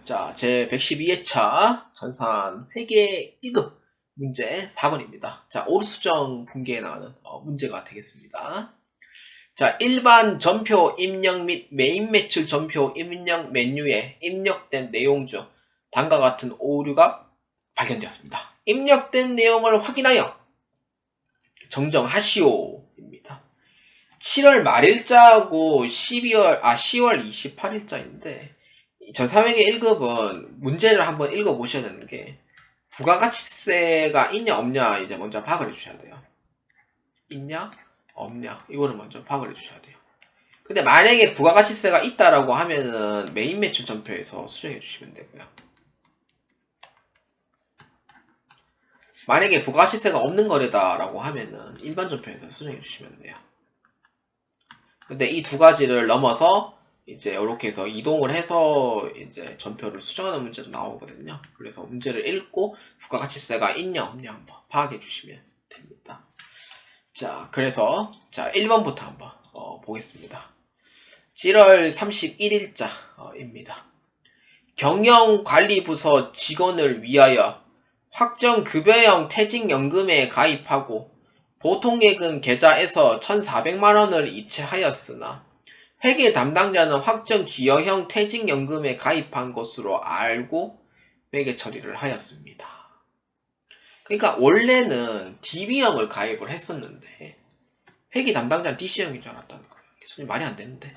자, 제 112회차 전산 회계 1급 문제 4번입니다. 자, 오류수정 분기에 나오는 문제가 되겠습니다. 자, 일반 전표 입력 및 메인 매출 전표 입력 메뉴에 입력된 내용 중 다음과 같은 오류가 발견되었습니다. 입력된 내용을 확인하여 정정하시오입니다. 7월 말일자하고 10월 28일자인데 전산회계 1급은 문제를 한번 읽어보셔야 되는 게 부가가치세가 있냐 없냐 이제 먼저 파악을 해주셔야 돼요. 있냐 없냐 이거를 먼저 파악을 해주셔야 돼요. 근데 만약에 부가가치세가 있다라고 하면은 메인 매출 전표에서 수정해 주시면 되고요. 만약에 부가가치세가 없는 거래다라고 하면은 일반 전표에서 수정해 주시면 돼요. 근데 이 두 가지를 넘어서 이제 이렇게 해서 이동을 해서 이제 전표를 수정하는 문제도 나오거든요. 그래서 문제를 읽고 부가가치세가 있냐 없냐 한번 파악해 주시면 됩니다. 자, 그래서 자 1번부터 한번 보겠습니다. 7월 31일자입니다. 경영관리부서 직원을 위하여 확정급여형 퇴직연금에 가입하고 보통예금 계좌에서 1,400만원을 이체하였으나 회계 담당자는 확정기여형 퇴직연금에 가입한 것으로 알고 회계 처리를 하였습니다. 그러니까 원래는 DB형을 가입을 했었는데 회계 담당자는 DC형인 줄 알았다는 거예요. 그래서 말이 안 되는데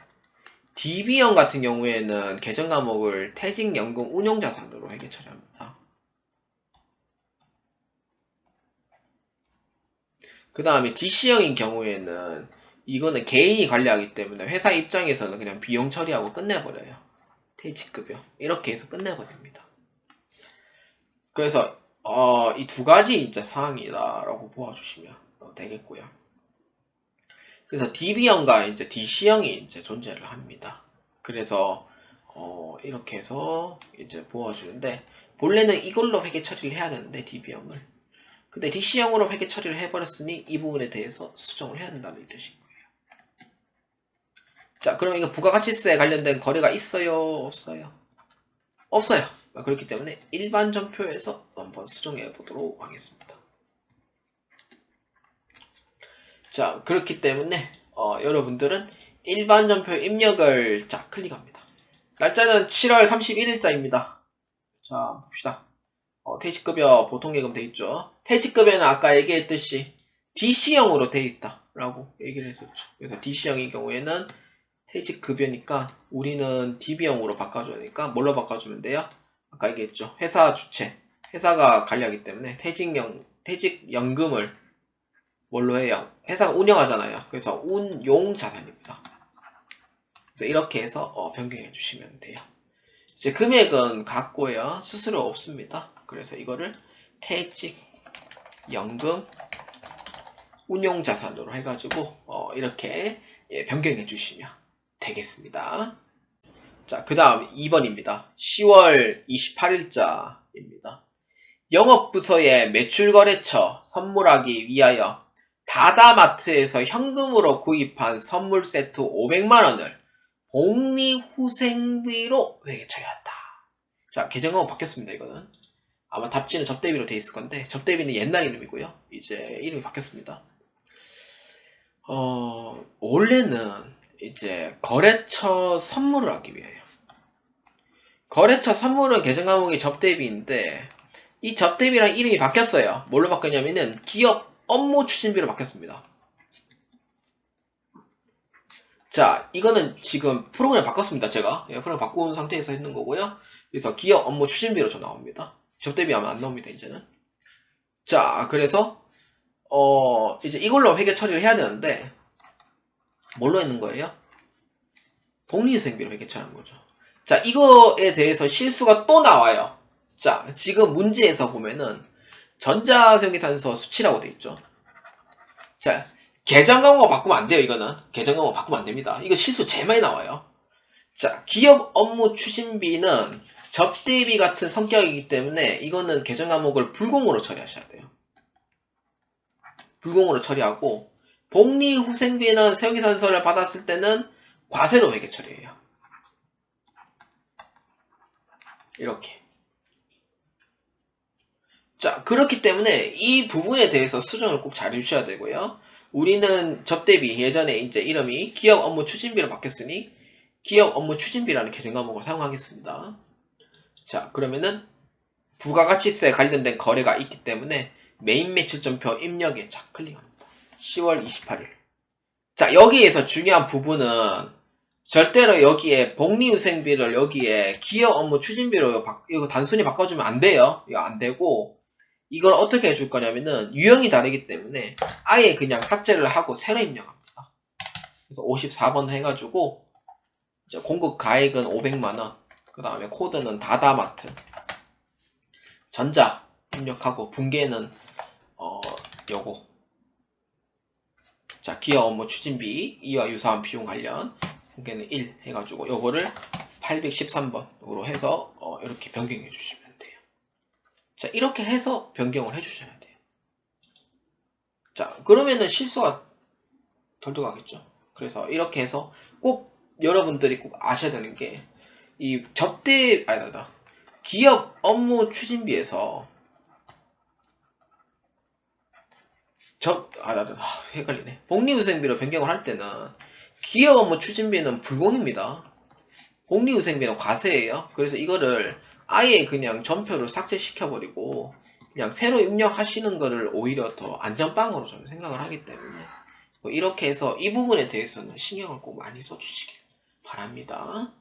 DB형 같은 경우에는 계정 과목을 퇴직연금 운용자산으로 회계 처리합니다. 그 다음에 DC형인 경우에는 이거는 개인이 관리하기 때문에 회사 입장에서는 그냥 비용 처리하고 끝내버려요. 퇴직급여 이렇게 해서 끝내버립니다. 그래서 이 두 가지 이제 사항이다라고 보아주시면 되겠고요. 그래서 DB형과 이제 DC형이 이제 존재를 합니다. 그래서 이렇게 해서 이제 보아주는데 본래는 이걸로 회계 처리를 해야 되는데 DB형을 근데 DC형으로 회계 처리를 해버렸으니 이 부분에 대해서 수정을 해야 된다는 뜻인 거예요. 자, 그럼 이거 부가가치세에 관련된 거래가 있어요? 없어요? 없어요. 그렇기 때문에 일반 전표에서 한번 수정해 보도록 하겠습니다. 자, 그렇기 때문에 여러분들은 일반 전표 입력을 자 클릭합니다. 날짜는 7월 31일자입니다. 자, 봅시다. 퇴직급여 보통예금 돼 있죠. 퇴직급여는 아까 얘기했듯이 DC형으로 돼 있다 라고 얘기를 했었죠. 그래서 DC형인 경우에는 퇴직급여니까 우리는 DB형으로 바꿔줘야 되니까 뭘로 바꿔주면 돼요? 아까 얘기했죠. 회사 주체, 회사가 관리하기 때문에 퇴직연금을 뭘로 해요? 회사가 운영하잖아요. 그래서 운용자산입니다. 그래서 이렇게 해서 변경해 주시면 돼요. 이제 금액은 같고요. 수수료 없습니다. 그래서 이거를 퇴직연금 운용자산으로 해가지고 이렇게 변경해 주시면 되겠습니다. 자, 그 다음 2번입니다. 10월 28일자입니다. 영업부서의 매출거래처 선물하기 위하여 다다마트에서 현금으로 구입한 선물 세트 500만원을 복리후생비로 회계 처리했다. 자, 계정은 바뀌었습니다. 이거는 아마 답지는 접대비로 돼 있을 건데 접대비는 옛날 이름이고요. 이제 이름이 바뀌었습니다. 원래는 이제 거래처 선물을 하기 위해요. 거래처 선물은 계정 과목이 접대비인데 이 접대비랑 이름이 바뀌었어요. 뭘로 바뀌었냐면은 기업 업무 추진비로 바뀌었습니다. 자, 이거는 지금 프로그램 바꿨습니다. 제가 프로그램 바꾼 상태에서 했는 거고요. 그래서 기업 업무 추진비로 저 나옵니다. 접대비 하면 안 나옵니다. 이제는. 자, 그래서 이제 이걸로 회계 처리를 해야 되는데 뭘로 했는 거예요? 복리후생비로 회계 처리하는 거죠. 자, 이거에 대해서 실수가 또 나와요. 자, 지금 문제에서 보면은 전자세용계산서 수치라고 돼 있죠. 자, 계정 과목 바꾸면 안 돼요. 이거는 계정 과목 바꾸면 안 됩니다. 이거 실수 제일 많이 나와요. 자, 기업 업무 추진비는 접대비 같은 성격이기 때문에 이거는 계정 과목을 불공으로 처리하셔야 돼요. 불공으로 처리하고 복리후생비는 세용계산서를 받았을 때는 과세로 회계 처리해요. 이렇게. 자, 그렇기 때문에 이 부분에 대해서 수정을 꼭 잘 해주셔야 되고요. 우리는 접대비, 예전에 이제 이름이 기업 업무 추진비로 바뀌었으니 기업 업무 추진비라는 계정 과목을 사용하겠습니다. 자, 그러면은 부가가치세 관련된 거래가 있기 때문에 메인 매출점표 입력에 자, 클릭합니다. 10월 28일. 자, 여기에서 중요한 부분은 절대로 여기에 복리후생비를 여기에 기업 업무 추진비로 이거 단순히 바꿔주면 안 돼요. 이거 안 되고, 이걸 어떻게 해줄 거냐면은 유형이 다르기 때문에 아예 그냥 삭제를 하고 새로 입력합니다. 그래서 54번 해가지고 이제 공급 가액은 500만원, 그 다음에 코드는 다다마트, 전자 입력하고 분계는 요거. 자, 기업 업무 추진비 이와 유사한 비용 관련 분계는 1 해가지고 요거를 813번으로 해서 이렇게 변경해 주시면 돼요. 자, 이렇게 해서 변경을 해주셔야 돼요. 자, 그러면은 실수가 덜 들어가겠죠. 그래서 이렇게 해서 꼭 여러분들이 꼭 아셔야 되는 게 이 기업 업무 추진비에서 헷갈리네. 복리후생비로 변경을 할 때는 기업 업무 추진비는 불공입니다. 복리후생비는 과세예요. 그래서 이거를 아예 그냥 전표를 삭제시켜버리고 그냥 새로 입력하시는 거를 오히려 더 안전빵으로 저는 생각을 하기 때문에 뭐 이렇게 해서 이 부분에 대해서는 신경을 꼭 많이 써주시길 바랍니다.